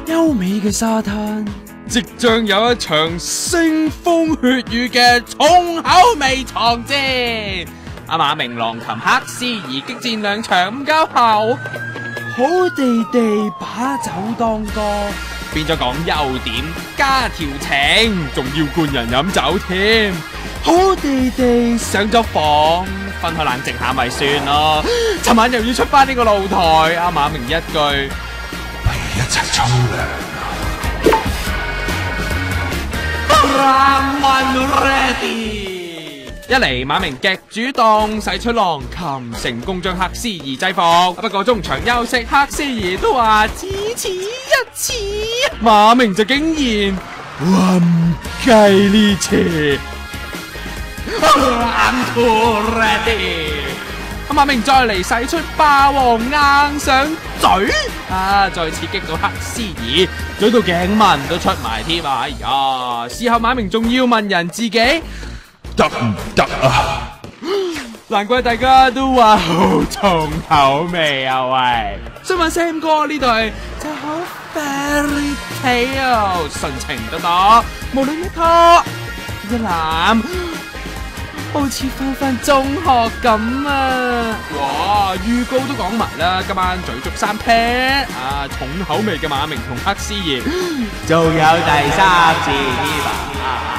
優美嘅沙灘，即將有一場腥風血雨嘅重口味床戰。阿馬明、狼琴、黑絲兒激戰2場5交後，好地地把酒當歌，變咗講優點加調情，仲要灌人飲酒添。好地地上咗房，分開冷靜下咪算咯。尋晚又要出翻呢個露台，阿馬明一句，不如一齊沖涼。一嚟馬明極主動，使出狼琴，成功將黑絲兒制服。不過中場休息，黑絲兒都話只此一次，馬明就竟然話唔計呢次。阿馬明再嚟使出霸王硬上嘴，再刺激到黑絲兒，嘴到頸紋都出埋添啊！哎呀，事後馬明仲要問人自己得唔得啊？難怪大家都話好重口味啊！喂，想問 Sam 哥呢對就好 fairy tale， 純情得多，無論一拖一攬，好似翻中學咁啊！哇，預告都講埋啦，今晚嘴足3 pair 重口味嘅馬明同黑絲兒，仲有第3次添啊！